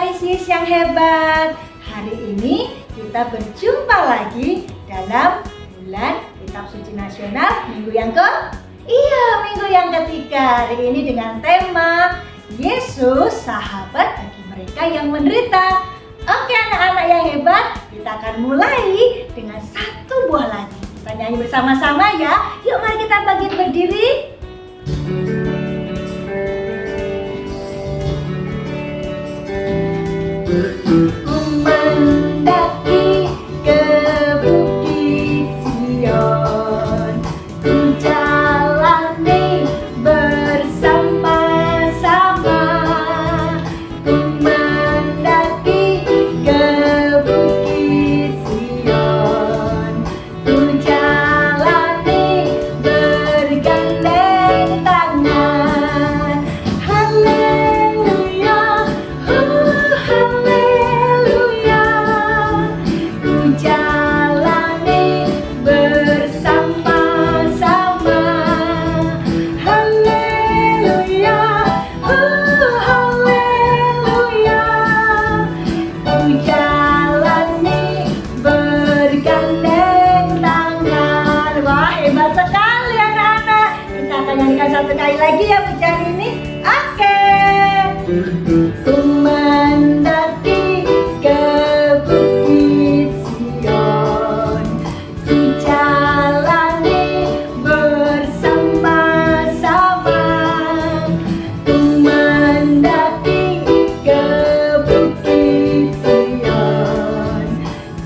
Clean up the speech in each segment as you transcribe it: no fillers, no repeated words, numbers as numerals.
Pisces yang hebat. Hari ini kita berjumpa lagi dalam bulan Kitab Suci Nasional minggu yang ketiga. Hari ini dengan tema Yesus sahabat bagi mereka yang menderita. Oke anak-anak yang hebat, kita akan mulai dengan satu buah lagi. Kita nyanyi bersama-sama ya. Yuk mari kita bangkit berdiri. Ku mendaki ke bukit Sion, ku jalani bersama-sama. Ku mendaki ke bukit Sion, ku jalani bergandeng tangan. Haleluya, haleluya, ku jalani bersama-sama. Haleluya, haleluya, ku jalani bergandeng tangan. Wah, hebat sekali anak-anak. Kita akan nyanyikan satu kali lagi ya pujian ini. Oke. Ku mendaki ke bukit Sion, ku jalani bersama-sama. Ku mendaki ke bukit Sion,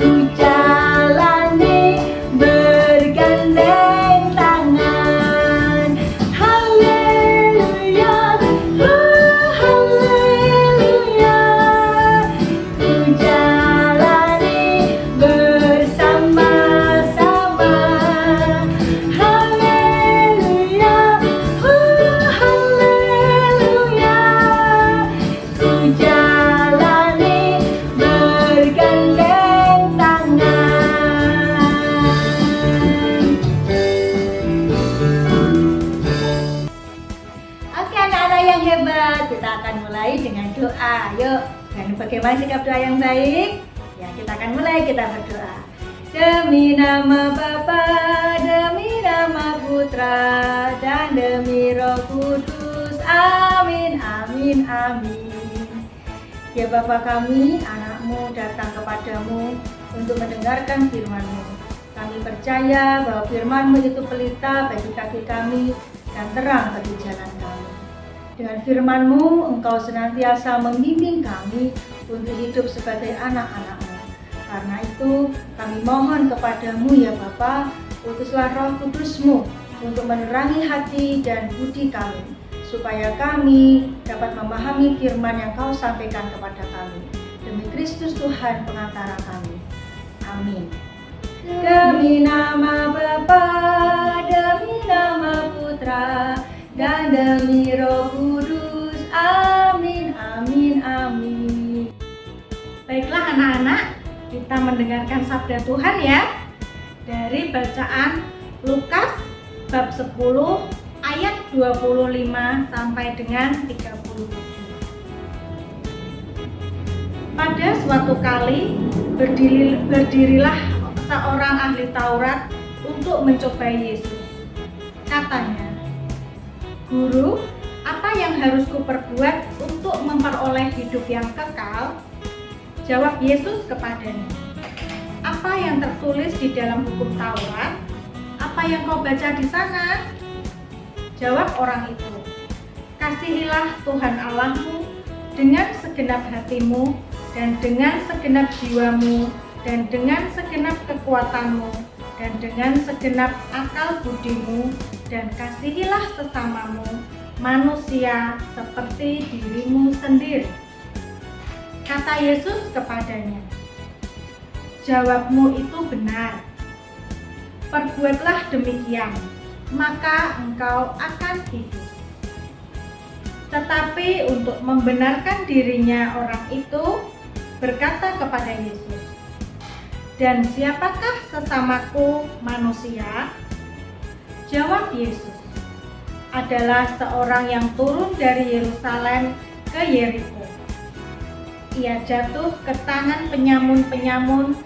ku jalani bergandeng tangan. Haleluya, haleluya, ku jalani bersama-sama. Haleluya, haleluya, ku jalani bergandeng tangan. Oke anak-anak yang hebat, kita akan mulai dengan doa. Yuk, dan bagaimana sikap doa yang baik? Ya, kita akan mulai, kita berdoa. Demi nama Bapa, demi nama Putra, dan demi Roh Kudus. Amin, amin, amin. Ya Bapa kami, anak-Mu datang kepadamu untuk mendengarkan firman-Mu. Kami percaya bahwa firman-Mu itu pelita bagi kaki kami dan terang bagi jalan kami. Dengan firman-Mu, Engkau senantiasa membimbing kami untuk hidup sebagai anak-anak-Mu. Karena itu, kami mohon kepadamu ya Bapa, utuslah Roh Kudus-Mu untuk menerangi hati dan budi kami, supaya kami dapat memahami firman yang Kau sampaikan kepada kami. Demi Kristus Tuhan pengantara kami. Amin. Demi nama Bapa, demi nama Putra, dan demi Roh Kudus. Amin, amin, amin. Baiklah anak-anak, kita mendengarkan sabda Tuhan ya. Dari bacaan Lukas bab 10 ayat 25 sampai dengan 37. Pada suatu kali berdirilah seorang ahli Taurat untuk mencobai Yesus. Katanya, "Guru, apa yang harus kuperbuat untuk memperoleh hidup yang kekal?" Jawab Yesus kepadanya, "Apa yang tertulis di dalam hukum Taurat? Apa yang kau baca di sana?" Jawab orang itu, "Kasihilah Tuhan Allahmu dengan segenap hatimu, dan dengan segenap jiwamu, dan dengan segenap kekuatanmu, dan dengan segenap akal budimu, dan kasihilah sesamamu, manusia seperti dirimu sendiri." Kata Yesus kepadanya, "Jawabmu itu benar. Perbuatlah demikian, maka engkau akan hidup." Tetapi untuk membenarkan dirinya, orang itu berkata kepada Yesus, "Dan siapakah sesamaku manusia?" Jawab Yesus, "Adalah seorang yang turun dari Yerusalem ke Yeriko. ia jatuh ke tangan penyamun-penyamun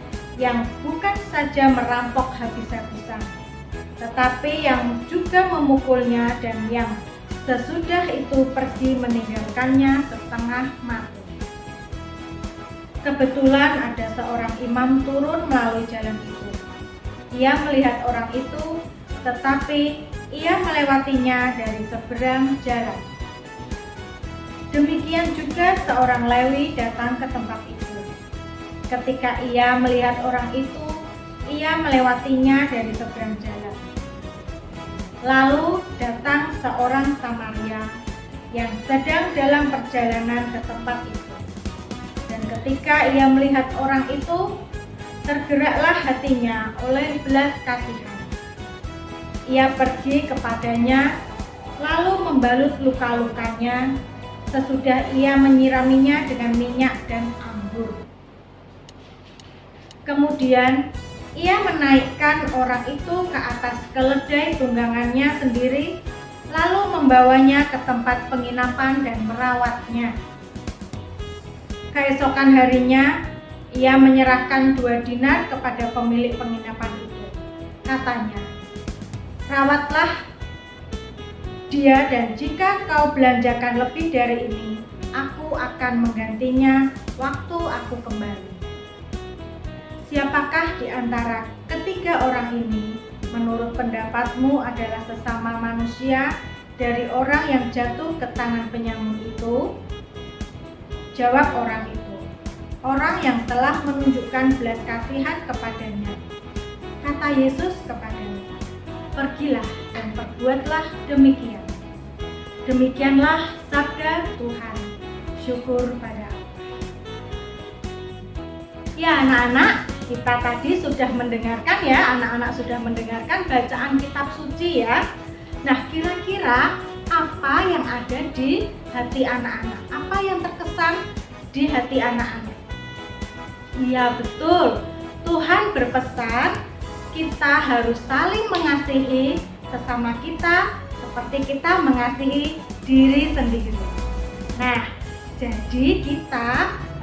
yang bukan saja merampok habis-habisan, tetapi yang juga memukulnya dan yang sesudah itu pergi meninggalkannya setengah mati. Kebetulan ada seorang imam turun melalui jalan itu. Ia melihat orang itu, tetapi ia melewatinya dari seberang jalan. Demikian juga seorang Lewi datang ke tempat itu. Ketika ia melihat orang itu, ia melewatinya dari seberang jalan. Lalu datang seorang Samaria yang sedang dalam perjalanan ke tempat itu. Dan ketika ia melihat orang itu, tergeraklah hatinya oleh belas kasihan. Ia pergi kepadanya, lalu membalut luka-lukanya, sesudah ia menyiraminya dengan minyak dan anggur. Kemudian ia menaikkan orang itu ke atas keledai tunggangannya sendiri, lalu membawanya ke tempat penginapan dan merawatnya. Keesokan harinya, ia menyerahkan 2 dinar kepada pemilik penginapan itu. Katanya, "Rawatlah dia, dan jika kau belanjakan lebih dari ini, aku akan menggantinya waktu aku kembali." Siapakah di antara ketiga orang ini menurut pendapatmu adalah sesama manusia dari orang yang jatuh ke tangan penyamun itu? Jawab orang itu, "Orang yang telah menunjukkan belas kasihan kepadanya." Kata Yesus kepadanya, "Pergilah dan perbuatlah demikian." Demikianlah sabda Tuhan. Syukur pada Allah. Ya anak-anak, kita tadi sudah mendengarkan ya, anak-anak sudah mendengarkan bacaan kitab suci ya. Nah, kira-kira apa yang ada di hati anak-anak? Apa yang terkesan di hati anak-anak? Iya betul, Tuhan berpesan kita harus saling mengasihi sesama kita seperti kita mengasihi diri sendiri. Nah, jadi kita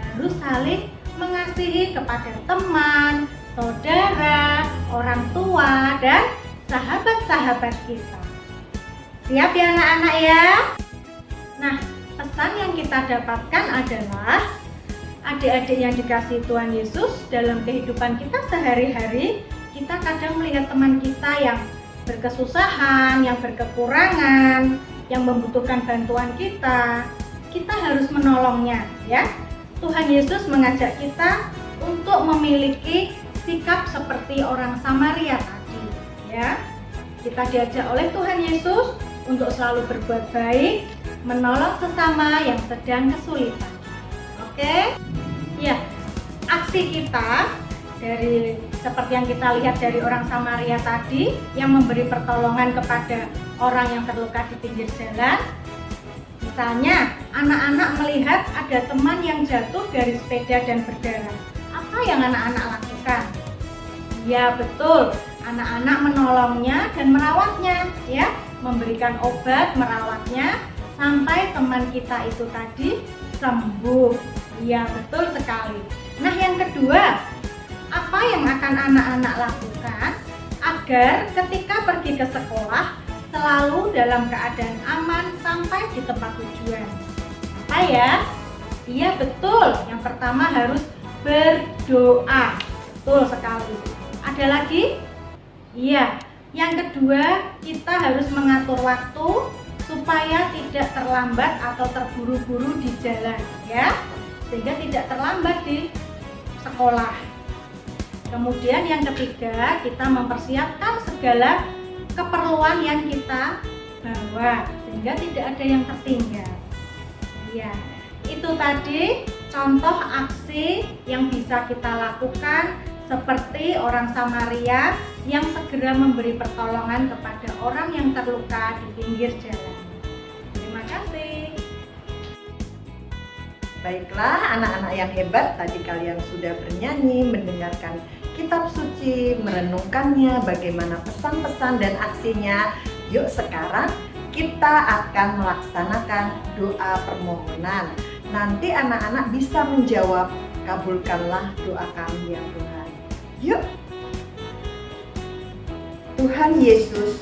harus saling mengasihi kepada teman, saudara, orang tua, dan sahabat-sahabat kita. Siap ya anak-anak ya? Nah, pesan yang kita dapatkan adalah adik-adik yang dikasihi Tuhan Yesus, dalam kehidupan kita sehari-hari, kita kadang melihat teman kita yang berkesusahan, yang berkekurangan, yang membutuhkan bantuan kita harus menolongnya ya. Tuhan Yesus mengajak kita untuk memiliki sikap seperti orang Samaria tadi ya. Kita diajak oleh Tuhan Yesus untuk selalu berbuat baik, menolong sesama yang sedang kesulitan. Oke? Ya, aksi kita dari seperti yang kita lihat dari orang Samaria tadi yang memberi pertolongan kepada orang yang terluka di pinggir jalan. Misalnya, anak-anak melihat ada teman yang jatuh dari sepeda dan berdarah. Apa yang anak-anak lakukan? Ya betul, anak-anak menolongnya dan merawatnya ya, memberikan obat, merawatnya sampai teman kita itu tadi sembuh. Ya betul sekali. Nah yang kedua, apa yang akan anak-anak lakukan agar ketika pergi ke sekolah selalu dalam keadaan aman sampai di tempat tujuan? Apa ya? Iya betul, yang pertama harus berdoa. Betul sekali. Ada lagi? Iya, yang kedua kita harus mengatur waktu supaya tidak terlambat atau terburu-buru di jalan ya, sehingga tidak terlambat di sekolah. Kemudian yang ketiga, kita mempersiapkan segala keperluan yang kita bawa sehingga tidak ada yang tertinggal. Ya, itu tadi contoh aksi yang bisa kita lakukan seperti orang Samaria yang segera memberi pertolongan kepada orang yang terluka di pinggir jalan. Terima kasih. Baiklah anak-anak yang hebat, tadi kalian sudah bernyanyi, mendengarkan kitab suci, merenungkannya, bagaimana pesan-pesan dan aksinya. Yuk sekarang kita akan melaksanakan doa permohonan. Nanti anak-anak bisa menjawab, kabulkanlah doa kami ya Tuhan. Yuk. Tuhan Yesus,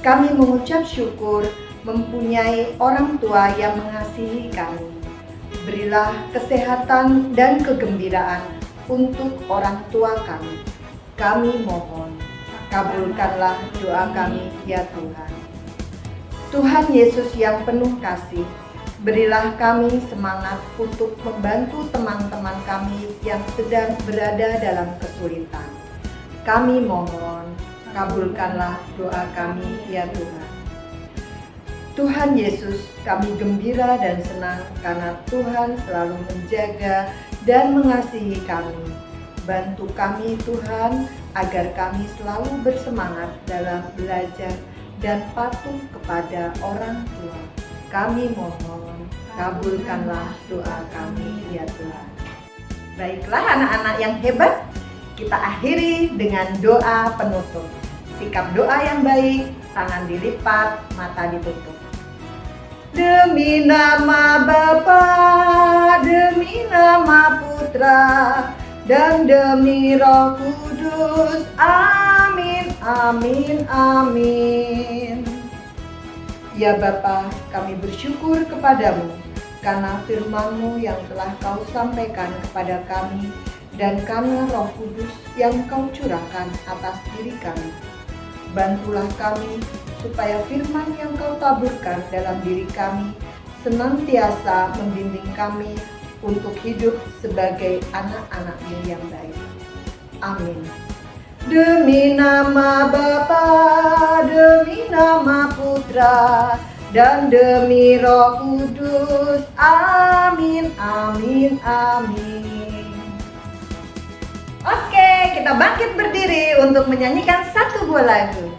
kami mengucap syukur mempunyai orang tua yang mengasihi kami. Berilah kesehatan dan kegembiraan untuk orang tua kami. Kami mohon, kabulkanlah doa kami ya Tuhan. Tuhan Yesus yang penuh kasih, berilah kami semangat untuk membantu teman-teman kami yang sedang berada dalam kesulitan. Kami mohon, kabulkanlah doa kami ya Tuhan. Tuhan Yesus, kami gembira dan senang karena Tuhan selalu menjaga dan mengasihi kami. Bantu kami Tuhan, agar kami selalu bersemangat dalam belajar dan patuh kepada orang tua. Kami mohon, kabulkanlah doa kami ya Tuhan. Baiklah anak-anak yang hebat, kita akhiri dengan doa penutup. Sikap doa yang baik, tangan dilipat, mata ditutup. Demi nama Bapa, demi nama Putra, dan demi Roh Kudus. Amin, amin, amin. Ya Bapa, kami bersyukur kepadamu karena firman-Mu yang telah Kau sampaikan kepada kami, dan karena Roh Kudus yang Kau curahkan atas diri kami. Bantulah kami supaya firman yang Kau taburkan dalam diri kami senantiasa membimbing kami untuk hidup sebagai anak-anak-Mu yang baik. Amin. Demi nama Bapa, demi nama Putra, dan demi Roh Kudus. Amin, amin, amin. Oke, kita bangkit berdiri untuk menyanyikan satu buah lagu.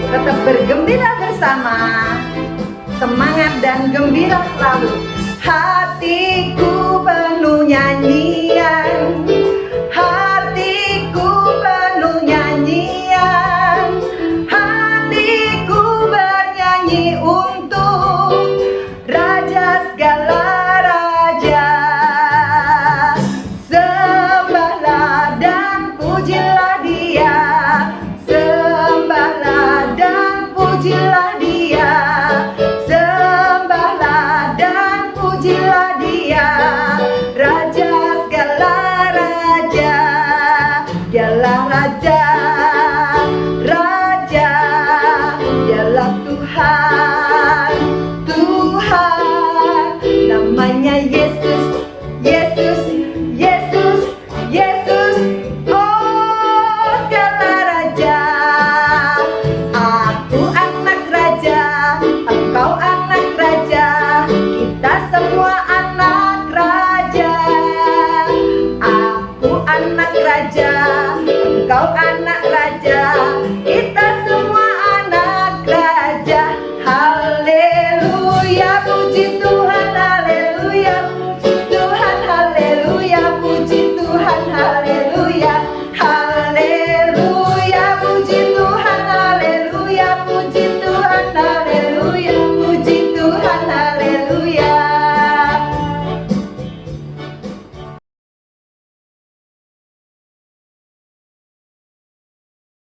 Tetap bergembira bersama, semangat dan gembira selalu. Hatiku penuh nyanyian, hatiku penuh nyanyian, hatiku bernyanyi untuk Raja segala raja. Sembahlah dan pujilah Dia, sembahlah dan pujilah Dia, sembahlah dan pujilah Dia, Raja segala raja. Dialah Raja, Raja, Dialah Tuhan, Tuhan. Namanya Yesus, Yesus, Yesus, Yesus. Oh, Dialah Raja. Aku anak raja, engkau anak raja, kita semua anak raja. Aku anak raja, engkau anak